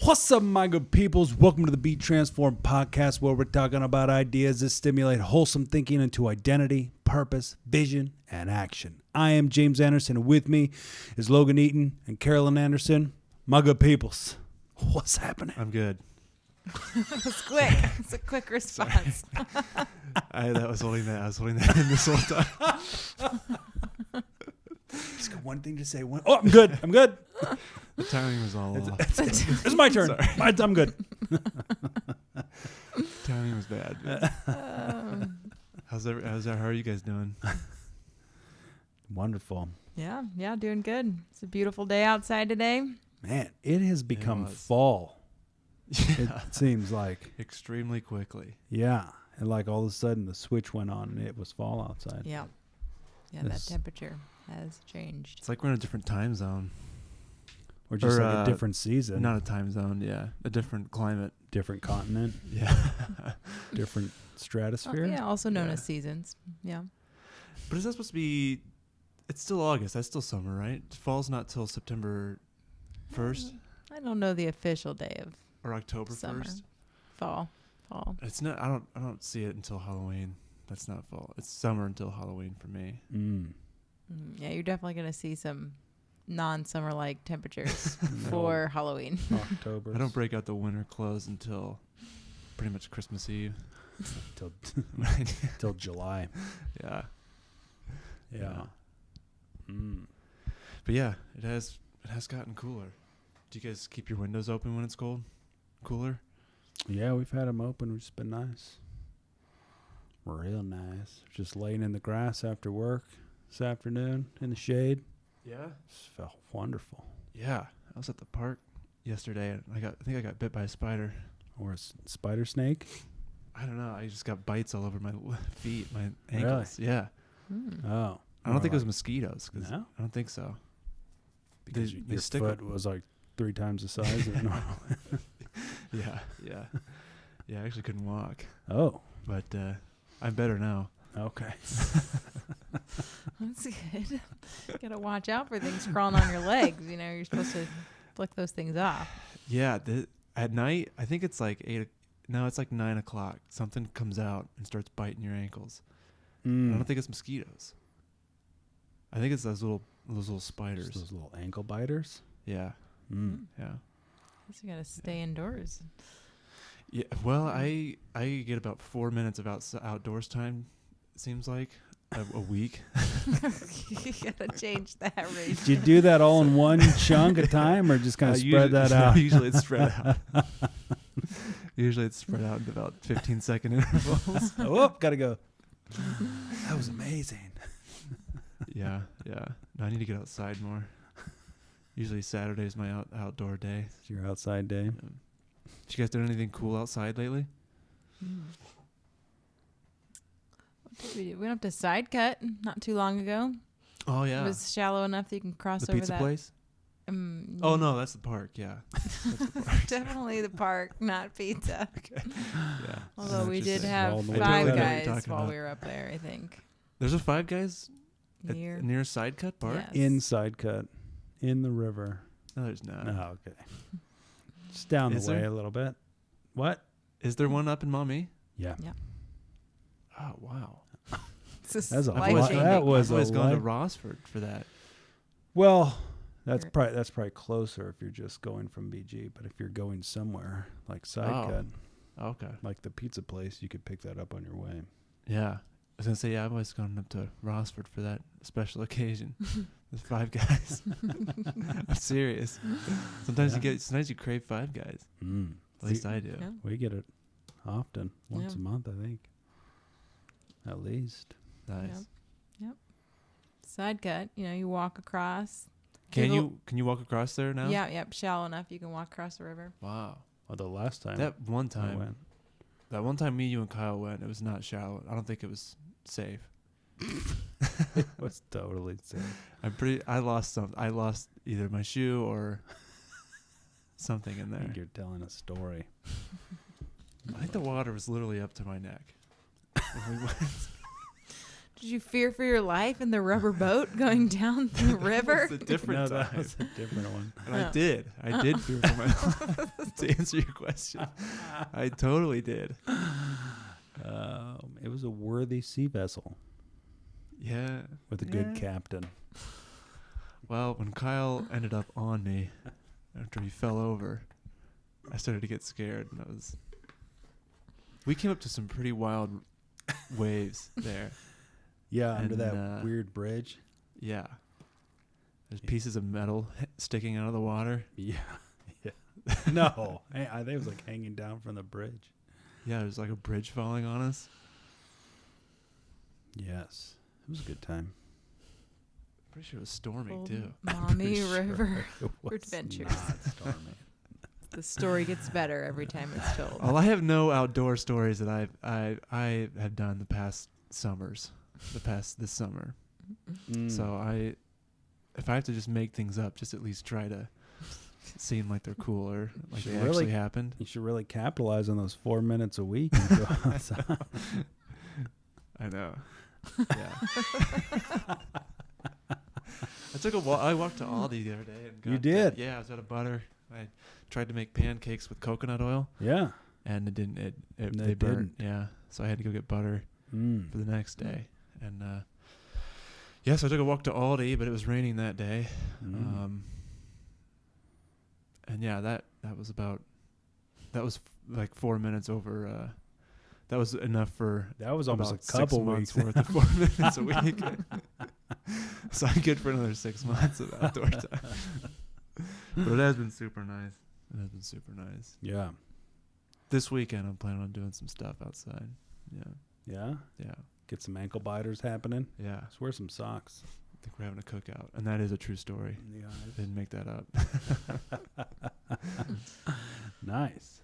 What's up, my good peoples? Welcome to the Be Transformed podcast, where we're talking about ideas that stimulate wholesome thinking into identity, purpose, vision, and action. I am James Anderson, and with me is Logan Eaton and Carolyn Anderson. My good peoples, what's happening? I'm good. That was quick. It's a quick response. I was holding that in this whole time. Just got one thing to say. Oh, I'm good. I'm good. The timing was all off. It's my turn. I'm good. Timing was bad. How are you guys doing? Wonderful. Yeah, doing good. It's a beautiful day outside today. Man, it has become was. fall. Yeah. It seems like. Extremely quickly. Yeah. And like all of a sudden the switch went on and it was fall outside. Yeah, that temperature has changed. It's like we're in a different time zone. Or just like a different season. Not a time zone, yeah. A different climate. Different continent. Yeah. Different stratosphere. Yeah, also known as seasons. Yeah. But is that supposed to be... It's still August. That's still summer, right? Fall's not till September 1st? I don't know the official day of Or October summer. 1st? Fall. It's not... I don't see it until Halloween. That's not fall. It's summer until Halloween for me. Yeah, you're definitely going to see some non-summer-like temperatures for Halloween. October. I don't break out the winter clothes until pretty much Christmas Eve. Till July. Yeah. Yeah. But yeah, it has gotten cooler. Do you guys keep your windows open when it's cold? Cooler? Yeah, we've had them open, which has been nice. Real nice. Just laying in the grass after work this afternoon in the shade. Yeah. Just felt wonderful. Yeah. I was at the park yesterday and I think I got bit by a spider. Or a spider snake. I don't know. I just got bites all over my feet, my ankles. Really? Yeah. Oh. I don't think it was mosquitoes. No? I don't think so. Because They your stick foot was like 3 times the size of normal. Yeah. Yeah, I actually couldn't walk. Oh. But I'm better now. Okay. That's good. Gotta watch out for things crawling on your legs. You know, you're supposed to flick those things off. Yeah, at night, I think it's like 8. No, it's like 9 o'clock. Something comes out and starts biting your ankles. I don't think it's mosquitoes. I think it's those little spiders. Just those little ankle biters. Yeah, yeah, Guess you gotta stay indoors. yeah. Well, I get about 4 minutes of outdoors time. It seems like a week. You gotta change that ratio. Did you do that all in one chunk of time, or just kind of spread that out? Usually it's spread out. Usually it's spread out into about 15-second intervals. Oh, gotta go. That was amazing. Yeah. No, I need to get outside more. Usually Saturday's my outdoor day. It's your outside day. Did you guys do anything cool outside lately? What did we do? We went up to Side Cut not too long ago. Oh yeah, It was shallow enough that you can cross the over pizza that. place. Oh no, that's the park. Yeah, that's the park. Definitely the park, not pizza. Yeah. Although we Just did have roll the way. I Five totally know what you're Guys talking while about. we were up there, I think. There's a Five Guys Near. near Side Cut Park. Yes. Inside cut. In the river. No, there's not. Oh, okay. Just down Is the way there? a little bit. What? Is there one up in Maumee? Yeah. Oh wow. It's That's a life lot. changing. That was I've always a gone to life- Rossford for that. Well, that's You're- probably closer if you're just going from BG. But if you're going somewhere like Side Oh. Cut, Okay. like the pizza place, you could pick that up on your way. Yeah. I was gonna say, yeah, I've always gone up to Rossford for that special occasion. There's Five Guys. I'm serious. Sometimes you crave Five Guys. At least I do. Yeah. We get it often, once Yeah. a month, I think. At least. Nice. Yep. Side Cut, you walk across. Can Little- you walk across there now? Yeah, yep, shallow enough you can walk across the river. Wow. Well, the last time That one I time. went. That one time me, you, and Kyle went, it was not shallow. I don't think it was safe. It was totally safe. I lost either my shoe or something in I think there. you're telling a story. I think the water was literally up to my neck. When we went. Did you fear for your life in the rubber boat going down the river? It's a different No, time. that was a different one. And I did fear for my life. To answer your question, I totally did. It was a worthy sea vessel Yeah. with a good captain. Well, when Kyle ended up on me after he fell over, I started to get scared. And we came up to some pretty wild waves there. Yeah, under And, that weird bridge. Yeah. There's pieces of metal sticking out of the water. Yeah. No, I think it was like hanging down from the bridge. Yeah, there's like a bridge falling on us. Yes, it was a good time. Pretty sure it was storming Old too. Mommy Pretty River sure it was Adventures. not stormy. The story gets better every time it's told. Well, I have no outdoor stories that I have done the past summers, this summer. Mm. So if I have to just make things up, just at least try to seem like they're cool or like Should they really- actually happened. You should really capitalize on those 4 minutes a week. And go outside. I know. Yeah. I walked to Aldi the other day and got You did? Yeah, I was out of butter. I tried to make pancakes with coconut oil Yeah. and it didn't. They They burnt. didn't. Yeah, so I had to go get butter Mm. for the next day. And so I took a walk to Aldi, but it was raining that day. Mm. And yeah, that was like 4 minutes over. That was enough for That was almost about a couple 6 months weeks. worth of 4 minutes a week. So I'm good for another 6 months of outdoor time. But it has been super nice. Yeah. This weekend I'm planning on doing some stuff outside. Yeah. Yeah. Get some ankle biters happening. Yeah. Just wear some socks. I think we're having a cookout, and that is a true story. Yeah. I didn't make that up. Nice.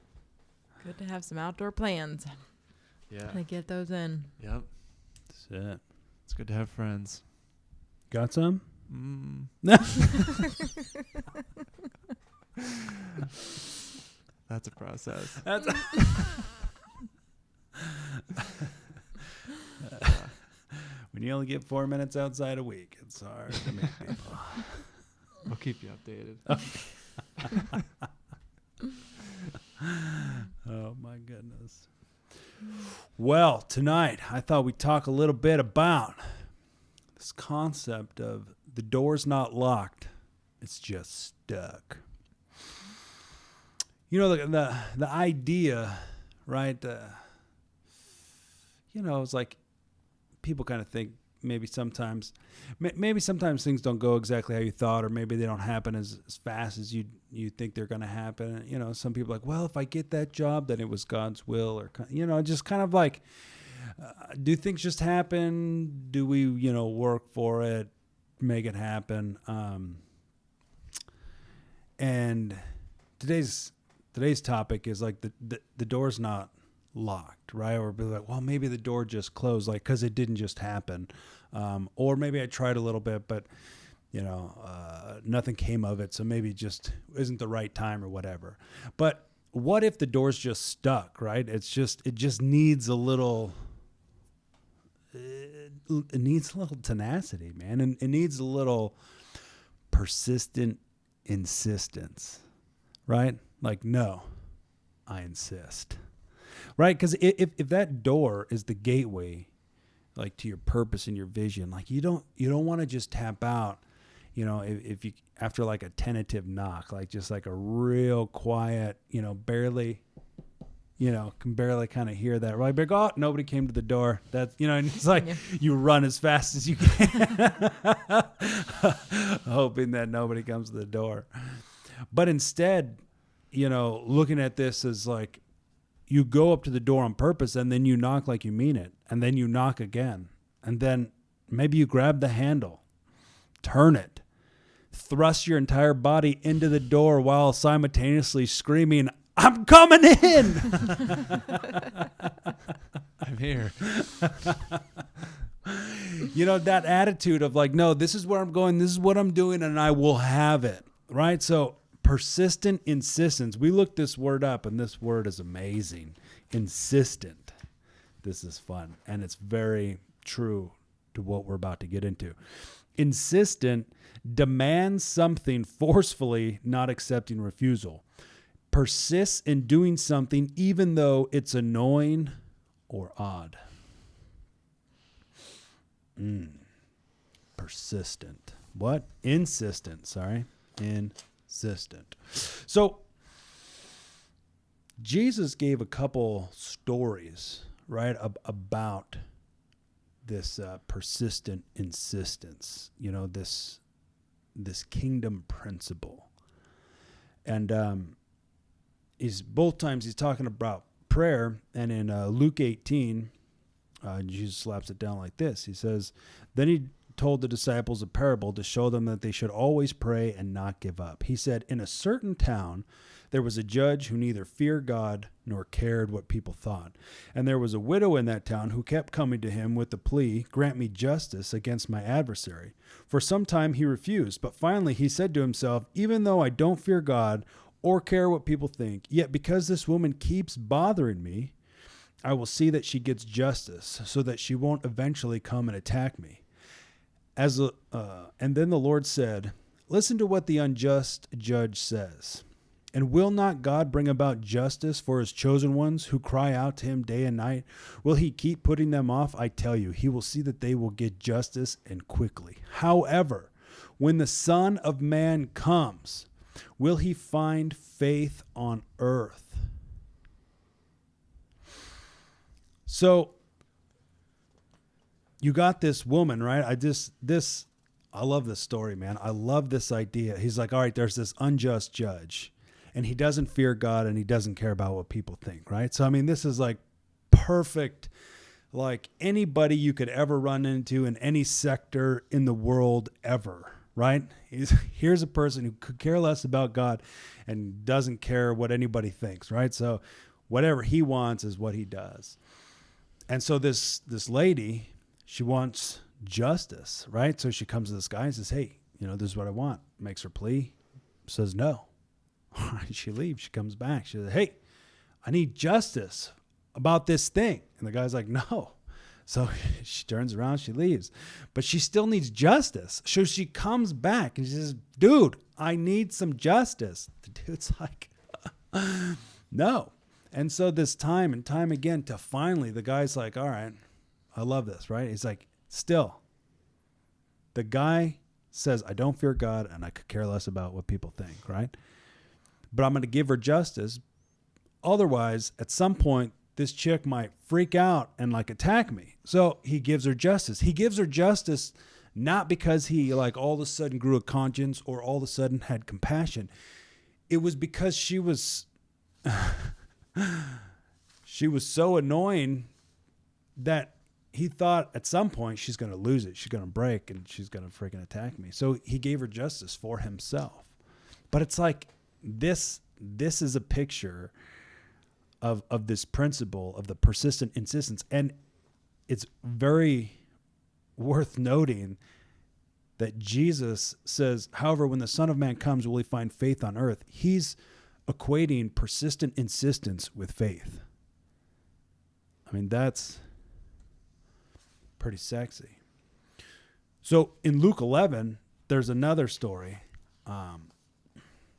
Good to have some outdoor plans. Yeah. To get those in. Yep. That's it. It's good to have friends. Got some? That's a process. That's when you only get 4 minutes outside a week, it's hard to make people. I'll keep you updated. Oh my goodness. Well, tonight I thought we'd talk a little bit about this concept of the door's not locked, it's just stuck. You know, the idea, right? It's like people kind of think maybe sometimes things don't go exactly how you thought, or maybe they don't happen as fast as you think they're going to happen. You know, some people are like, well, if I get that job, then it was God's will, or, just kind of like, do things just happen? Do we, work for it, make it happen? And today's topic is like the door's not locked, right? Or be like, well, maybe the door just closed, like, because it didn't just happen. Or maybe I tried a little bit, but nothing came of it, so maybe it just isn't the right time or whatever. But what if the door's just stuck, right? It just needs a little it needs a little tenacity, man, and it needs a little persistent insistence, right? Like, no, I insist, right? Because if that door is the gateway, like, to your purpose and your vision, like, you don't want to just tap out, if you, after like a tentative knock, like just like a real quiet, barely, can barely kind of hear that, right? But oh, nobody came to the door. That's, and it's like you run as fast as you can, hoping that nobody comes to the door. But instead, looking at this as like, you go up to the door on purpose, and then you knock like you mean it, and then you knock again, and then maybe you grab the handle, turn it, thrust your entire body into the door while simultaneously screaming, I'm coming in. I'm here. That attitude of like, no, this is where I'm going, this is what I'm doing, and I will have it, right? So persistent insistence. We looked this word up, and this word is amazing. Insistent. This is fun, and it's very true to what we're about to get into. Insistent, demands something forcefully, not accepting refusal. Persists in doing something even though it's annoying or odd. Persistent. What? Insistent. Sorry. Insistent. So Jesus gave a couple stories, right, about this persistent insistence, this kingdom principle. And he's both times he's talking about prayer. And in Luke 18, Jesus slaps it down like this. He says, then he told the disciples a parable to show them that they should always pray and not give up. He said, in a certain town, there was a judge who neither feared God nor cared what people thought. And there was a widow in that town who kept coming to him with the plea, grant me justice against my adversary. For some time he refused, but finally he said to himself, even though I don't fear God or care what people think, yet because this woman keeps bothering me, I will see that she gets justice so that she won't eventually come and attack me. And then the Lord said, listen to what the unjust judge says. And will not God bring about justice for his chosen ones who cry out to him day and night? Will he keep putting them off? I tell you, he will see that they will get justice and quickly. However, when the Son of Man comes, will he find faith on earth? So you got this woman, right? I love this story, man. I love this idea. He's like, all right, there's this unjust judge, and he doesn't fear God and he doesn't care about what people think, right? So, I mean, this is like perfect, like anybody you could ever run into in any sector in the world ever, right? Here's a person who could care less about God and doesn't care what anybody thinks, right? So whatever he wants is what he does. And so this lady, she wants justice, right? So she comes to this guy and says, hey, this is what I want. Makes her plea, says no. She leaves. She comes back. She says, hey, I need justice about this thing. And the guy's like, no. So she turns around, she leaves. But she still needs justice. So she comes back and she says, dude, I need some justice. The dude's like, no. And so this time and time again, to finally, the guy's like, all right, I love this, right? He's like, still. The guy says, I don't fear God and I could care less about what people think, right? But I'm going to give her justice. Otherwise, at some point, this chick might freak out and like attack me. So he gives her justice. He gives her justice not because he like all of a sudden grew a conscience or all of a sudden had compassion. It was because she was so annoying that he thought at some point she's going to lose it. She's going to break and she's going to freaking attack me. So he gave her justice for himself. But it's like this is a picture of this principle of the persistent insistence. And it's very worth noting that Jesus says, however, when the Son of Man comes, will he find faith on earth? He's equating persistent insistence with faith. I mean, that's pretty sexy. So in Luke 11, there's another story.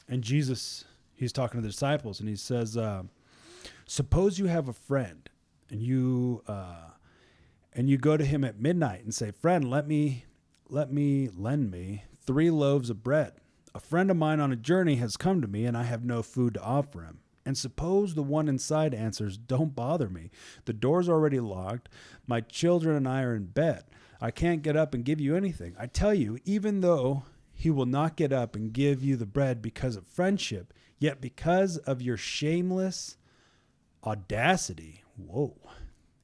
And Jesus, he's talking to the disciples and he says, suppose you have a friend and you go to him at midnight and say, friend, lend me 3 loaves of bread. A friend of mine on a journey has come to me and I have no food to offer him. And suppose the one inside answers, don't bother me. The door's already locked. My children and I are in bed. I can't get up and give you anything. I tell you, even though he will not get up and give you the bread because of friendship, yet because of your shameless audacity,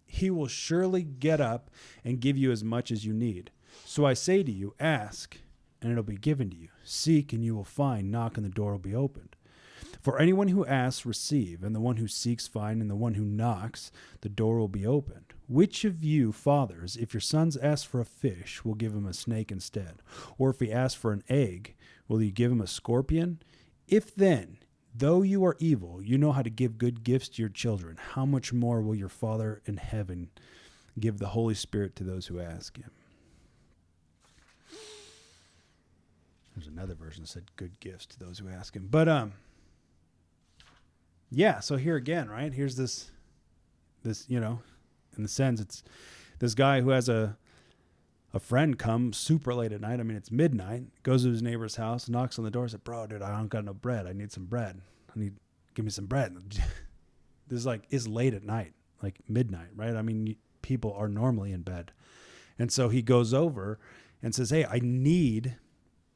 he will surely get up and give you as much as you need. So I say to you, ask, and it'll be given to you. Seek, and you will find. Knock, and the door will be opened. For anyone who asks, receive, and the one who seeks, find, and the one who knocks, the door will be opened. Which of you, fathers, if your sons ask for a fish, will give him a snake instead? Or if he asks for an egg, will you give him a scorpion? If then, though you are evil, you know how to give good gifts to your children, how much more will your Father in heaven give the Holy Spirit to those who ask him? There's another version that said good gifts to those who ask him. But yeah, so here again, right? Here's this, you know, in the sense it's this guy who has a friend come super late at night. I mean, it's midnight, goes to his neighbor's house, knocks on the door, said, bro, dude, I don't got no bread. I need some bread. Give me some bread. This is like, it's late at night, like midnight, right? I mean, people are normally in bed. And so he goes over and says, hey, I need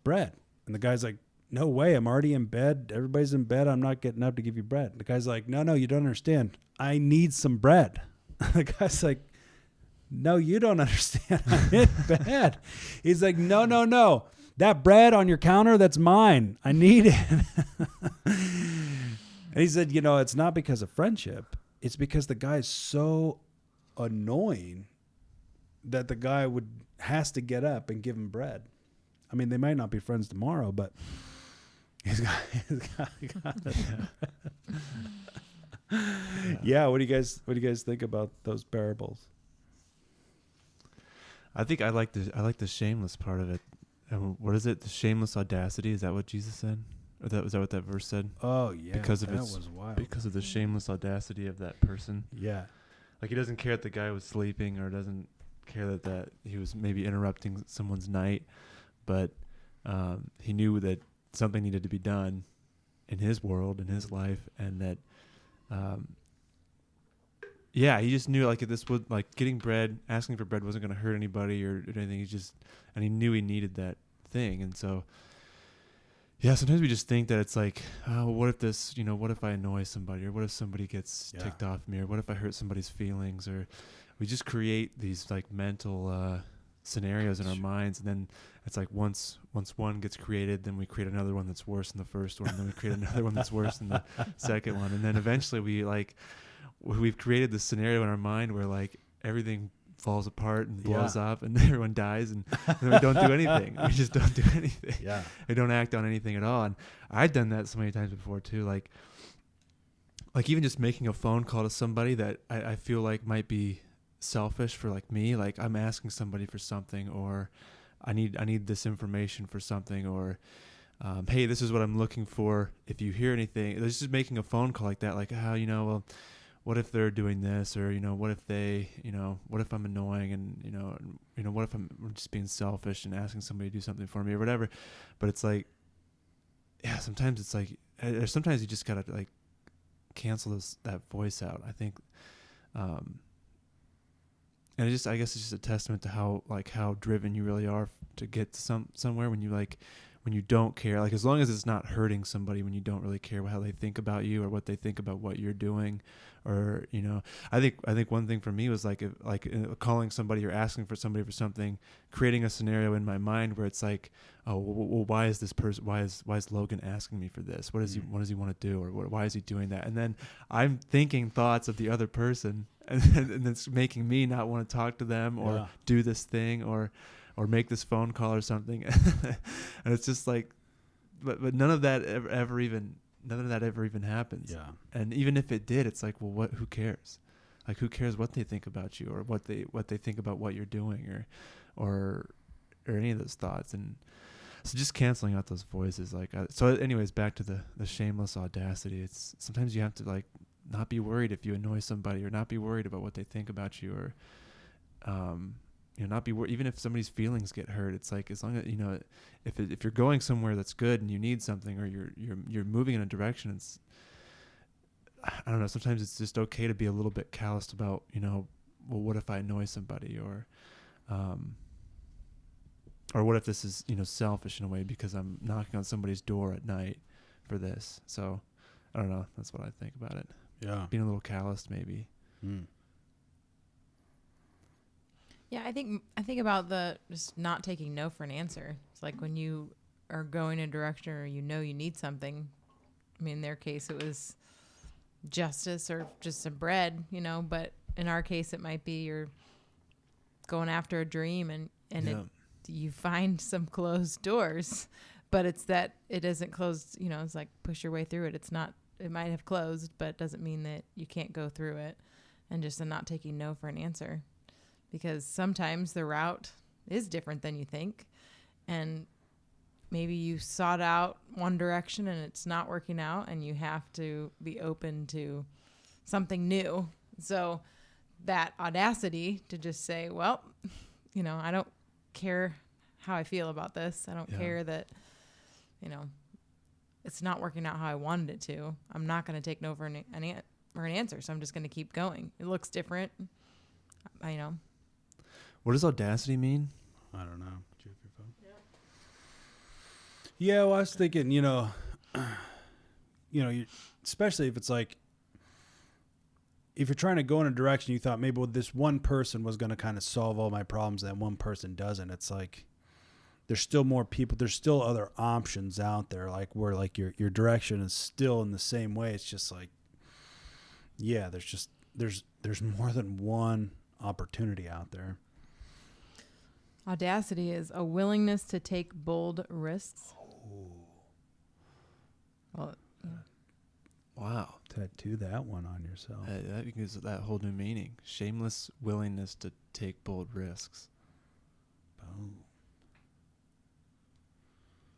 bread. And the guy's like, no way. I'm already in bed. Everybody's in bed. I'm not getting up to give you bread. The guy's like, no, you don't understand. I need some bread. The guy's like, no, you don't understand. I'm in bed. He's like, no. That bread on your counter, that's mine. I need it. And he said, you know, it's not because of friendship. It's because the guy's so annoying that the guy has to get up and give him bread. I mean, they might not be friends tomorrow, but he's got it. Yeah. What do you guys think about those parables? I think I like the shameless part of it. What is it? The shameless audacity? Is that what Jesus said? Or was that what that verse said? Oh yeah, because of that was wild. Because of the shameless audacity of that person. Yeah, like he doesn't care that the guy was sleeping, or doesn't care that he was maybe interrupting someone's night, but he knew that something needed to be done in his world, in his life, and that he just knew like this would, like, getting bread, asking for bread wasn't going to hurt anybody or anything. And he knew he needed that thing. And so, yeah, sometimes we just think that it's like, oh, what if I annoy somebody, or what if somebody gets ticked off me, or what if I hurt somebody's feelings, or we just create these like mental scenarios in our minds. And then it's like once one gets created, then we create another one that's worse than the first one. And then we create another one that's worse than the second one. And then eventually we've created this scenario in our mind where like everything falls apart and blows up and everyone dies, and then we don't do anything. We just don't do anything. Yeah. We don't act on anything at all. And I've done that so many times before too. Like even just making a phone call to somebody that I feel like might be selfish for like me. Like I'm asking somebody for something, or I need this information for something, or hey, this is what I'm looking for. If you hear anything, it's just making a phone call like that. Like, well, what if they're doing this, or, what if they, what if I'm annoying, and, what if I'm just being selfish and asking somebody to do something for me or whatever. But it's like, yeah, sometimes it's like, sometimes you just gotta like cancel that voice out, I think. And I guess it's just a testament to how driven you really are to get to somewhere when you don't care, like as long as it's not hurting somebody, when you don't really care how they think about you or what they think about what you're doing, or I think one thing for me was calling somebody or asking for somebody for something, creating a scenario in my mind where it's like, oh, well, why is this person? Why is Logan asking me for this? What does he want to do, or why is he doing that? And then I'm thinking thoughts of the other person, and it's making me not want to talk to them or do this thing or make this phone call or something. And it's just like, but none of that ever even happens. Yeah. And even if it did, it's like, well, who cares? Like, who cares what they think about you, or what they think about what you're doing, or any of those thoughts. And so just canceling out those voices. So anyways, back to the shameless audacity. It's sometimes you have to like not be worried if you annoy somebody, or not be worried about what they think about you, or, not be worried, even if somebody's feelings get hurt. It's like, as long as, if you're going somewhere that's good and you need something, or you're moving in a direction, it's, I don't know, sometimes it's just okay to be a little bit calloused about, well, what if I annoy somebody, or what if this is, selfish in a way because I'm knocking on somebody's door at night for this. So I don't know. That's what I think about it. Yeah. Being a little calloused maybe. Yeah, I think about the just not taking no for an answer. It's like when you are going in a direction, or you need something. I mean, in their case, it was justice or just some bread, But in our case, it might be you're going after a dream, and you find some closed doors, but it's that it isn't closed. It's like push your way through it. It's not. It might have closed, but it doesn't mean that you can't go through it. And just not taking no for an answer. Because sometimes the route is different than you think. And maybe you sought out one direction and it's not working out, and you have to be open to something new. So that audacity to just say, well, I don't care how I feel about this. I don't care that, it's not working out how I wanted it to. I'm not going to take no for an answer. So I'm just going to keep going. It looks different. What does audacity mean? I don't know. Did you have your phone? Yeah, well, I was thinking, especially if it's like, if you're trying to go in a direction, you thought maybe this one person was going to kind of solve all my problems, and that one person doesn't. It's like, there's still more people. There's still other options out there, like where like your direction is still in the same way. It's just like, yeah, there's more than one opportunity out there. Audacity is a willingness to take bold risks. Well, yeah. Wow. Tattoo that one on yourself. That gives that whole new meaning. Shameless willingness to take bold risks. Boom.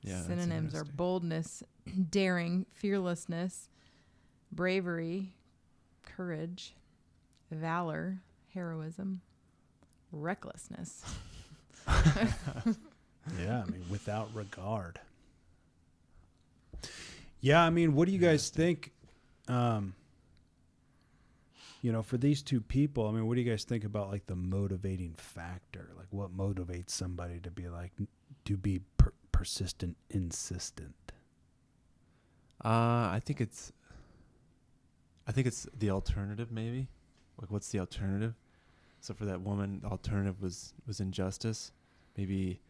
Yeah. Synonyms are boldness, daring, fearlessness, bravery, courage, valor, heroism, recklessness. Yeah, I mean, without regard. Yeah, I mean, what do you guys think? For these two people, I mean, what do you guys think about like the motivating factor? Like, what motivates somebody to be like, to be persistent, insistent? I think it's the alternative, maybe. Like, what's the alternative? So for that woman, the alternative was injustice. Maybe,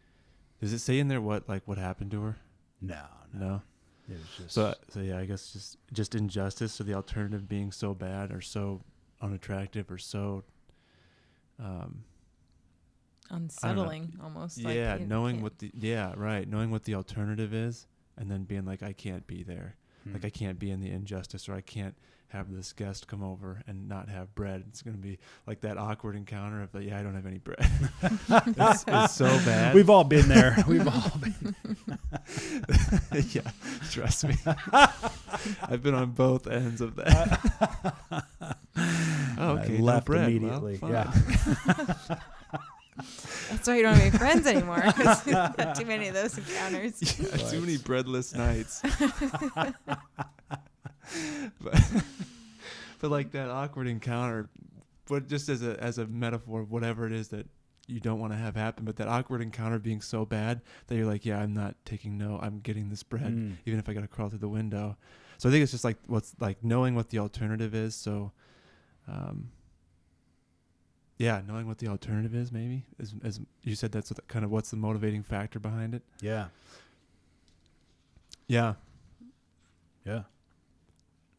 does it say in there what happened to her? No. It was just So yeah, I guess just injustice. So the alternative being so bad or so unattractive or so unsettling almost. Yeah, like knowing what the alternative is, and then being like, I can't be there. Like, I can't be in the injustice, or I can't have this guest come over and not have bread. It's going to be like that awkward encounter of I don't have any bread. it's so bad. We've all been there. We've all been. Yeah, trust me. I've been on both ends of that. Okay, I left no bread. immediately. Well, yeah. That's why you don't have any friends anymore. 'Cause you've had too many of those encounters. Yeah, too many breadless nights. but like that awkward encounter, but just as a metaphor of whatever it is that you don't want to have happen, but that awkward encounter being so bad that you're like, yeah, I'm not taking no, I'm getting this bread, even if I got to crawl through the window. So I think it's just like knowing what the alternative is. So, knowing what the alternative is, maybe as you said, that's what's the motivating factor behind it. Yeah.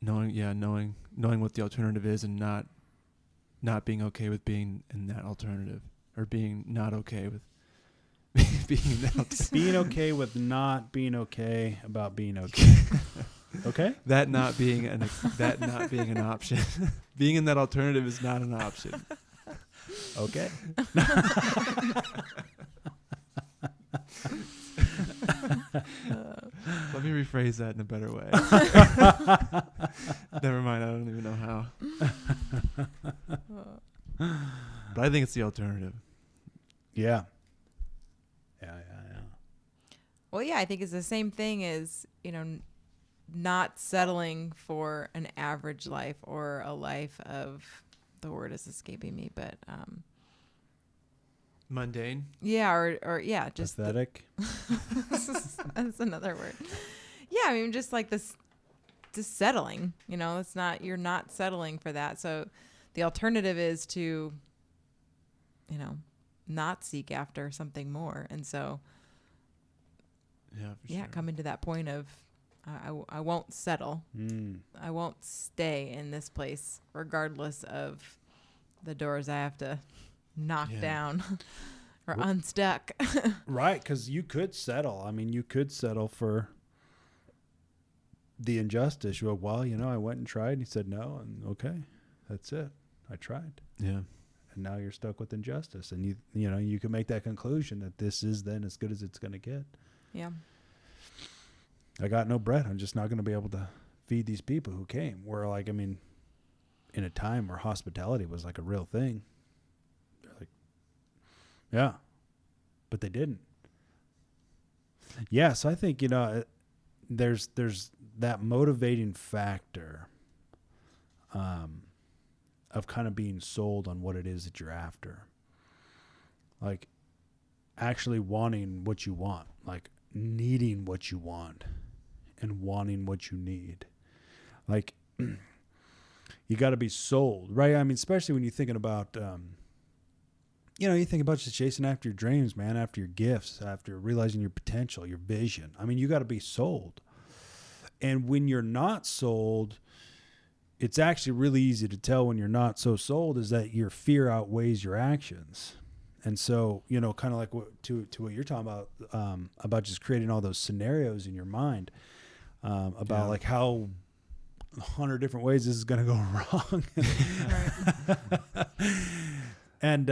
Knowing what the alternative is, and not being okay with being in that alternative, or being not okay with being in that alternative. Being okay with not being okay about being okay. Okay? That not being an option. Being in that alternative is not an option. Okay. Let me rephrase that in a better way. Never mind, I don't even know how. But I think it's the alternative. Yeah. Well, yeah, I think it's the same thing as, not settling for an average life or a life of, the word is escaping me, but mundane. Yeah, or just pathetic. That's another word. Yeah, I mean, just like this, just settling. It's not, you're not settling for that. So the alternative is to, not seek after something more. And so, sure. Coming to that point of, I won't settle. I won't stay in this place, regardless of the doors I have to knock down or unstuck. Right, because you could settle. I mean, you could settle for the injustice. You go, well, I went and tried, and he said no, and okay, that's it. I tried. Yeah. And now you're stuck with injustice, and you can make that conclusion that this is then as good as it's going to get. Yeah. I got no bread. I'm just not going to be able to feed these people who came. Where like, I mean, in a time where hospitality was like a real thing, they're like, yeah, but they didn't. Yeah. So I think, there's that motivating factor, of kind of being sold on what it is that you're after. Like actually wanting what you want, like needing what you want and wanting what you need. Like you got to be sold, right? I mean, especially when you're thinking about, you think about just chasing after your dreams, man, after your gifts, after realizing your potential, your vision. I mean, you got to be sold. And when you're not sold, it's actually really easy to tell when you're not so sold is that your fear outweighs your actions. And so, kind of like what what you're talking about just creating all those scenarios in your mind, about like how 100 different ways this is going to go wrong. And,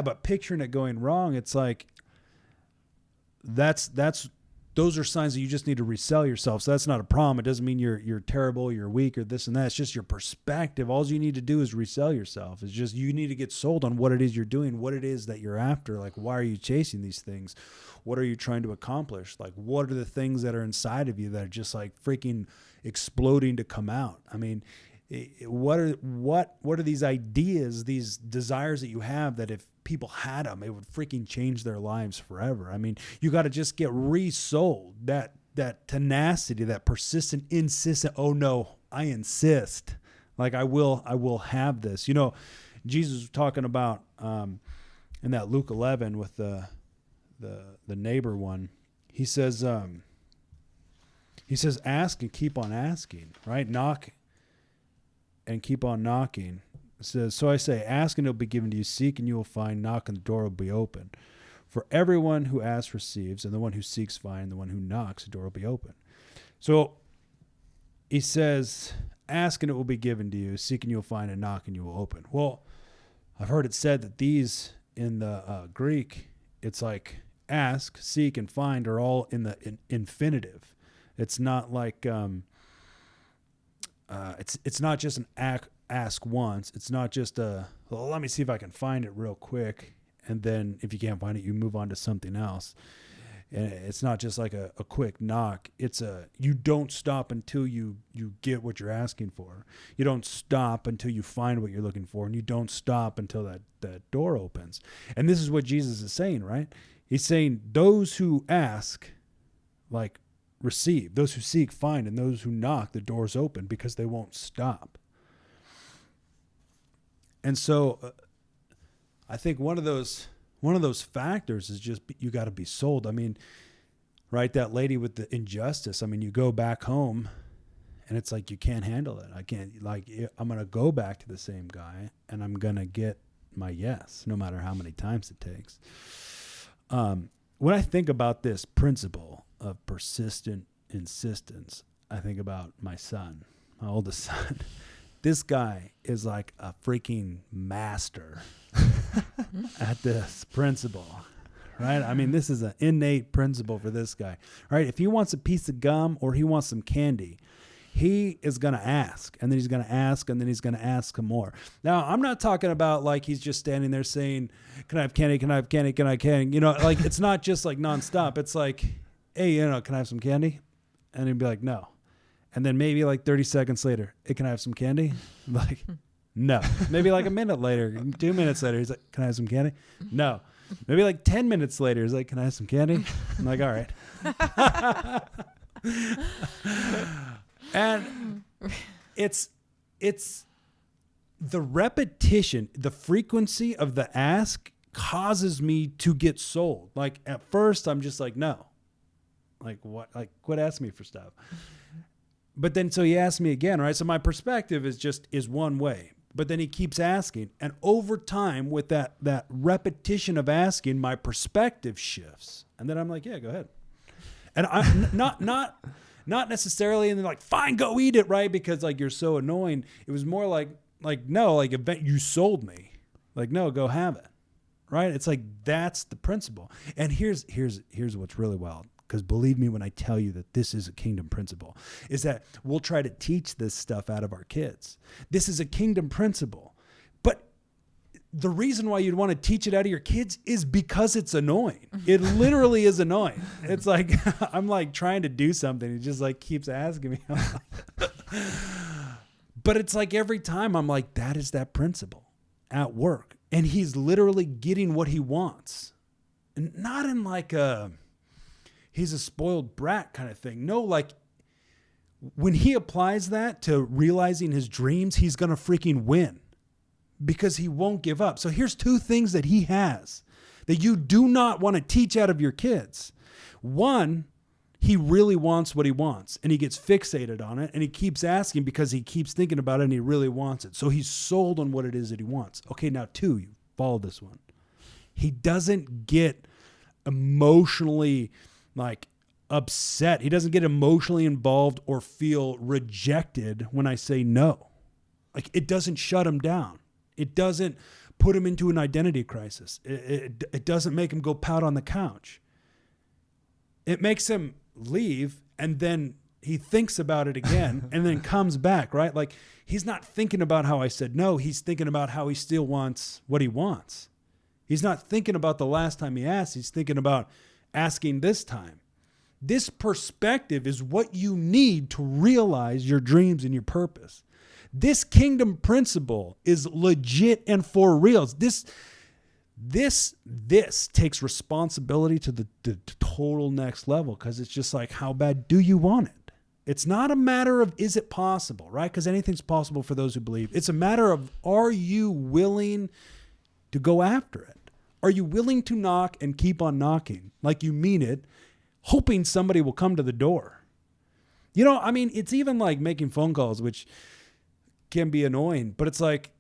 but picturing it going wrong, it's like, those are signs that you just need to resell yourself. So that's not a problem. It doesn't mean you're terrible, you're weak, or this and that. It's just your perspective. All you need to do is resell yourself. It's just you need to get sold on what it is you're doing, what it is that you're after. Like, why are you chasing these things? What are you trying to accomplish? Like, what are the things that are inside of you that are just like freaking exploding to come out? I mean, what are these ideas, these desires that you have that if people had them, it would freaking change their lives forever? I mean, you got to just get resold that tenacity, that persistent, insistent. Oh no, I insist. Like I will have this. Jesus was talking about in that Luke 11 with the neighbor one. He says, ask and keep on asking, right? Knock and keep on knocking. It says, so I say, ask and it'll be given to you, seek and you will find, knock and the door will be open. For everyone who asks receives, and the one who seeks finds, and the one who knocks, the door will be open. So he says, ask and it will be given to you, seek and you will find, and knock and you will open. Well, I've heard it said that these in the Greek, it's like ask, seek, and find are all in the infinitive. It's not like it's not just an ask once. It's not just let me see if I can find it real quick, and then if you can't find it, you move on to something else. And it's not just like a quick knock. It's you don't stop until you get what you're asking for. You don't stop until you find what you're looking for, and you don't stop until that door opens. And this is what Jesus is saying, right? He's saying those who ask, like, receive. Those who seek, find. And those who knock, the doors open, because they won't stop. And so I think one of those factors is just you got to be sold. I mean, right, that lady with the injustice, I mean, you go back home and it's like you can't handle it. I can't, like, I'm going to go back to the same guy and I'm going to get my yes, no matter how many times it takes. When I think about this principle of persistent insistence, I think about my son, my oldest son. This guy is like a freaking master at this principle, right? I mean, this is an innate principle for this guy, right? If he wants a piece of gum or he wants some candy, he is going to ask, and then he's going to ask, and then he's going to ask some more. Now, I'm not talking about like he's just standing there saying, can I have candy? Can I have candy? Can I have candy? Like it's not just like nonstop. It's like, hey, can I have some candy? And he'd be like, no. And then maybe like 30 seconds later, hey, can I have some candy? I'm like, no. Maybe like a minute later, 2 minutes later, he's like, can I have some candy? No. Maybe like 10 minutes later, he's like, can I have some candy? I'm like, all right. And it's the repetition, the frequency of the ask causes me to get sold. Like at first I'm just like, no, like what, like quit asking me for stuff. But then, so he asked me again, right? So my perspective is one way, but then he keeps asking. And over time with that repetition of asking, my perspective shifts. And then I'm like, yeah, go ahead. And I'm not necessarily, and they're like, fine, go eat it, right? Because like, you're so annoying. It was more like, no, like you sold me. Like, no, go have it. Right? It's like, that's the principle. And here's what's really wild. because believe me when I tell you that this is a kingdom principle, is that we'll try to teach this stuff out of our kids. This is a kingdom principle. But the reason why you'd want to teach it out of your kids is because it's annoying. It literally is annoying. It's like, I'm like trying to do something. It just like keeps asking me. But it's like every time I'm like, that is that principle at work. And he's literally getting what he wants. And not in like he's a spoiled brat kind of thing. No, like when he applies that to realizing his dreams, he's going to freaking win because he won't give up. So here's two things that he has that you do not want to teach out of your kids. One, he really wants what he wants and he gets fixated on it and he keeps asking because he keeps thinking about it and he really wants it. So he's sold on what it is that he wants. Okay, now two, you follow this one. He doesn't get emotionally like upset. He doesn't get emotionally involved or feel rejected when I say no. Like it doesn't shut him down. It doesn't put him into an identity crisis. It doesn't make him go pout on the couch. It makes him leave and then he thinks about it again and then comes back, right? Like he's not thinking about how I said no. He's thinking about how he still wants what he wants. He's not thinking about the last time he asked. He's thinking about asking this time. This perspective is what you need to realize your dreams and your purpose. This kingdom principle is legit and for reals. This takes responsibility to the total next level because it's just like, how bad do you want it? It's not a matter of, is it possible, right? Because anything's possible for those who believe. It's a matter of, are you willing to go after it? Are you willing to knock and keep on knocking like you mean it, hoping somebody will come to the door? You know, I mean, it's even like making phone calls, which can be annoying, but it's like,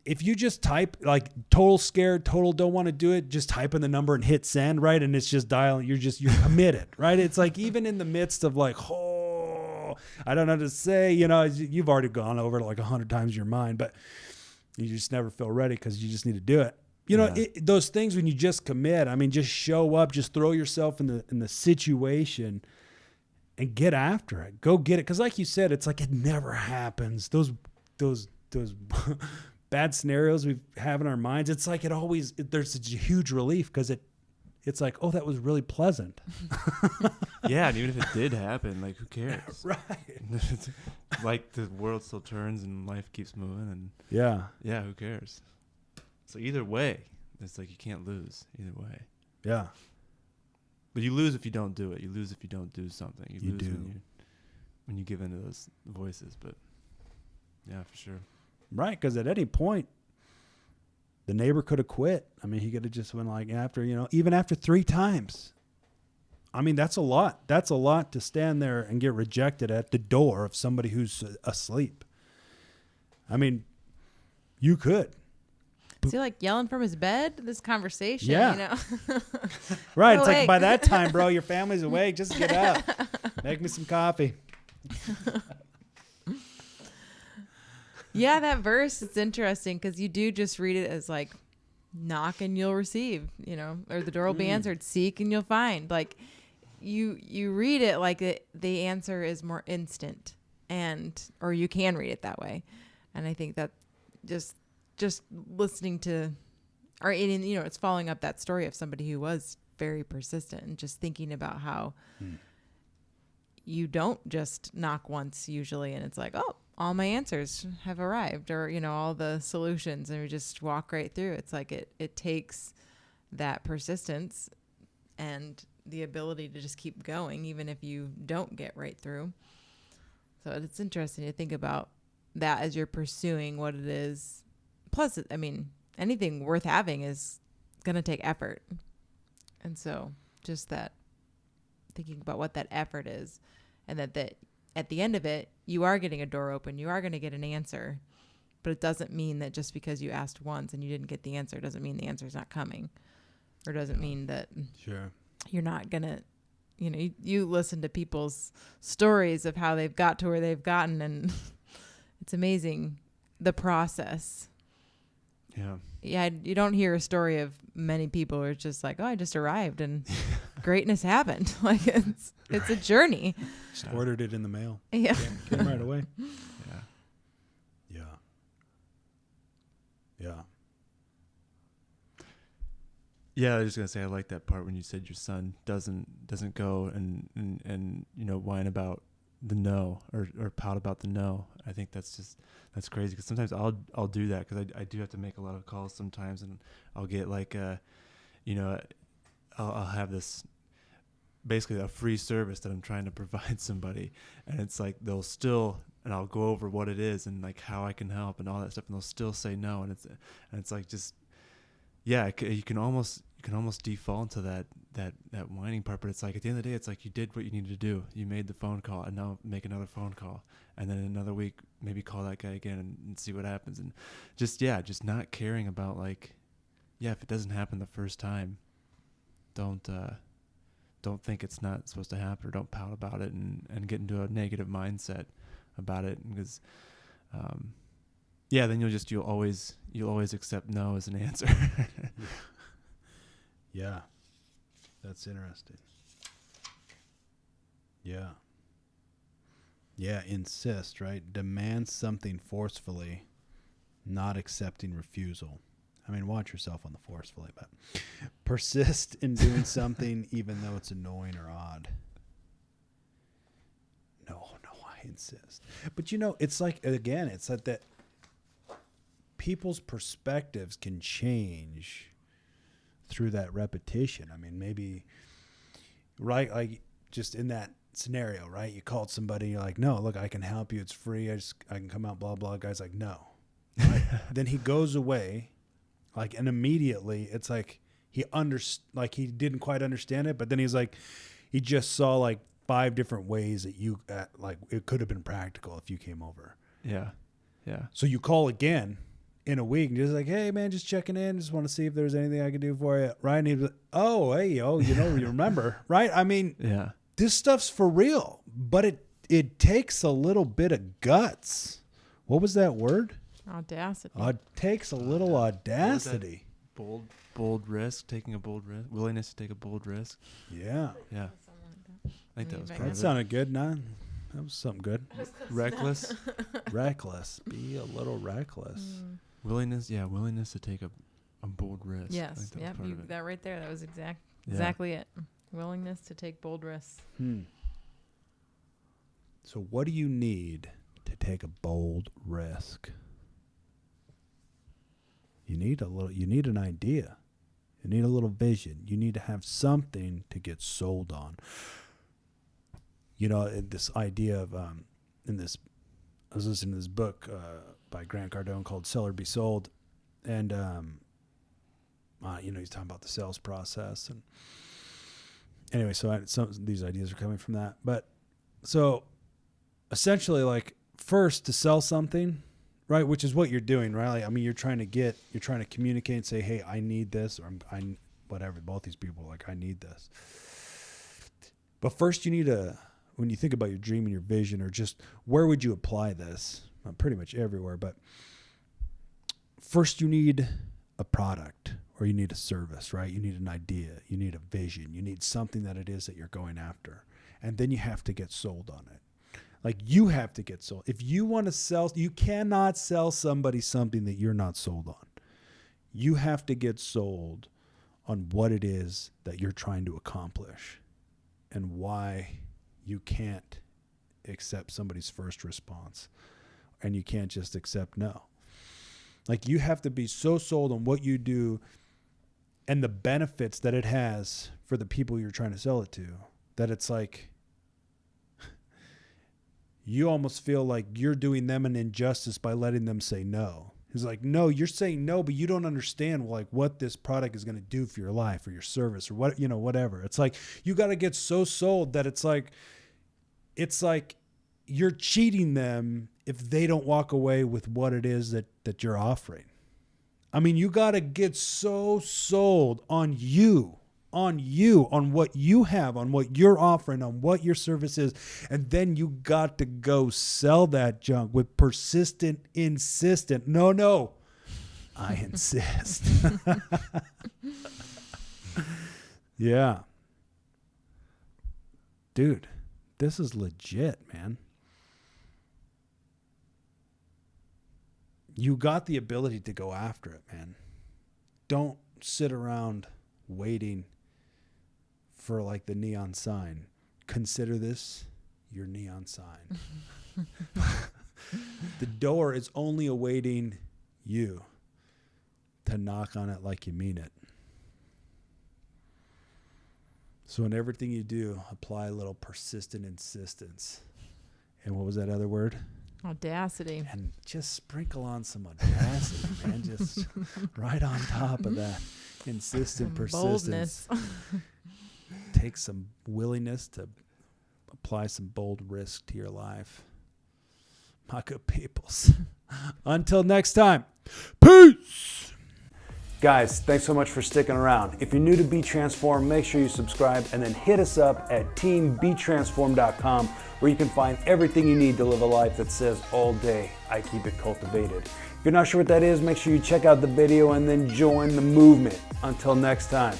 if you just type like total scared, total don't want to do it, just type in the number and hit send, right? And it's just dialing, you're committed, right? It's like, even in the midst of like, oh, I don't know what to say, you know, you've already gone over it like 100 times in your mind, but you just never feel ready because you just need to do it. You know, those things when you just commit, I mean, just show up, just throw yourself in the situation and get after it. Go get it. Cause like you said, it's like, it never happens. Those bad scenarios we have in our minds. It's like, there's such a huge relief. Cause it's like, oh, that was really pleasant. Yeah. And even if it did happen, like who cares? Right. Like the world still turns and life keeps moving and yeah, who cares? So either way, it's like you can't lose either way. Yeah. But you lose if you don't do it. You lose if you don't do something. You lose do. When you give into those voices. But yeah, for sure. Right. Because at any point, the neighbor could have quit. I mean, he could have just went like after, you know, even after 3 times. I mean, that's a lot. That's a lot to stand there and get rejected at the door of somebody who's asleep. I mean, you could. Is he like yelling from his bed? This conversation, yeah. You know? Right. It's like by that time, bro, your family's awake. Just get up. Make me some coffee. Yeah, that verse, it's interesting because you do just read it as like, knock and you'll receive, you know, or the door will be answered, seek and you'll find. Like you read it like the answer is more instant or you can read it that way. And I think that just listening to, you know, it's following up that story of somebody who was very persistent and just thinking about how you don't just knock once usually. And it's like, oh, all my answers have arrived or, you know, all the solutions and we just walk right through. It's like it takes that persistence and the ability to just keep going, even if you don't get right through. So it's interesting to think about that as you're pursuing what it is. Plus, I mean, anything worth having is going to take effort. And so just that thinking about what that effort is and that at the end of it, you are getting a door open. You are going to get an answer, but it doesn't mean that just because you asked once and you didn't get the answer, doesn't mean the answer is not coming or doesn't mean that you're not going to, you know, you listen to people's stories of how they've got to where they've gotten and it's amazing the process. Yeah. Yeah, you don't hear a story of many people who are just like, oh, I just arrived and greatness happened. Like it's a journey. Just ordered it in the mail. Yeah. Came right away. Yeah. Yeah. Yeah. Yeah, I was just gonna say I like that part when you said your son doesn't go and whine about the no or pout about the no. I think that's crazy because sometimes I'll do that because I do have to make a lot of calls sometimes, and I'll get like I'll have this basically a free service that I'm trying to provide somebody, and it's like they'll still, and I'll go over what it is and like how I can help and all that stuff, and they'll still say no, and it's like just. Yeah, you can almost default into that whining part, but it's like at the end of the day, it's like you did what you needed to do. You made the phone call, and now make another phone call, and then in another week maybe call that guy again and see what happens, and just not caring about like, if it doesn't happen the first time, don't think it's not supposed to happen, or don't pout about it and get into a negative mindset about it, because. Then you'll always accept no as an answer. Yeah. That's interesting. Yeah. Yeah, insist, right? Demand something forcefully, not accepting refusal. I mean, watch yourself on the forcefully, but persist in doing something even though it's annoying or odd. No, I insist. But it's like, again, it's like that people's perspectives can change through that repetition. I mean, maybe, right, like just in that scenario, right? You called somebody, you're like, no, look, I can help you. It's free. I can come out, blah, blah. Guy's like, no. Right? Then he goes away, like, and immediately it's like he didn't quite understand it, but then he's like, he just saw like 5 different ways that like it could have been practical if you came over. Yeah. Yeah. So you call again in a week and just like, hey man, just checking in. Just want to see if there's anything I can do for you. Right. And he was like, oh, hey, you remember, right? I mean, yeah, this stuff's for real, but it takes a little bit of guts. What was that word? Audacity. It takes a little audacity. Bold risk, taking a bold risk, willingness to take a bold risk. Yeah. Yeah. I think that was part of That it. sounded good, nah? That was something good. Reckless. Reckless. Be a little reckless. Willingness to take a bold risk. I Yes. think that was Yep. part of it. That right there. That was exactly it. Willingness to take bold risks. So what do you need to take a bold risk? You need an idea. You need a little vision. You need to have something to get sold on. This idea of I was listening to this book by Grant Cardone called Sell or Be Sold, and he's talking about the sales process, and anyway, so some of these ideas are coming from that. But so essentially, like, first to sell something, right, which is what you're doing, right? Like, I mean, you're trying to communicate and say, hey, I need this, or I whatever. Both these people are like, I need this. But first, you need when you think about your dream and your vision, or just where would you apply this? Well, pretty much everywhere. But first, you need a product, or you need a service, right? You need an idea. You need a vision. You need something that it is that you're going after. And then you have to get sold on it. Like, you have to get sold. If you want to sell, you cannot sell somebody something that you're not sold on. You have to get sold on what it is that you're trying to accomplish and why you can't accept somebody's first response, and you can't just accept no. Like, you have to be so sold on what you do and the benefits that it has for the people you're trying to sell it to, that it's like you almost feel like you're doing them an injustice by letting them say no. It's like, no, you're saying no, but you don't understand like what this product is going to do for your life or your service or what, whatever. It's like, you got to get so sold that it's like you're cheating them if they don't walk away with what it is that you're offering. I mean, you got to get so sold on you, on what you have, on what you're offering, on what your service is. And then you got to go sell that junk with persistent, insistent, no, I insist. Yeah. Dude, this is legit, man. You got the ability to go after it, man. Don't sit around waiting for like the neon sign. Consider this your neon sign. The door is only awaiting you to knock on it like you mean it. So in everything you do, apply a little persistent insistence. And what was that other word? Audacity. And just sprinkle on some audacity, man. Just right on top of that insistent Some persistence. boldness. Take some willingness to apply some bold risk to your life. My good peoples. Until next time, peace. Guys, thanks so much for sticking around. If you're new to Be Transformed, make sure you subscribe and then hit us up at teambetransformed.com where you can find everything you need to live a life that says all day, I keep it cultivated. If you're not sure what that is, make sure you check out the video and then join the movement. Until next time.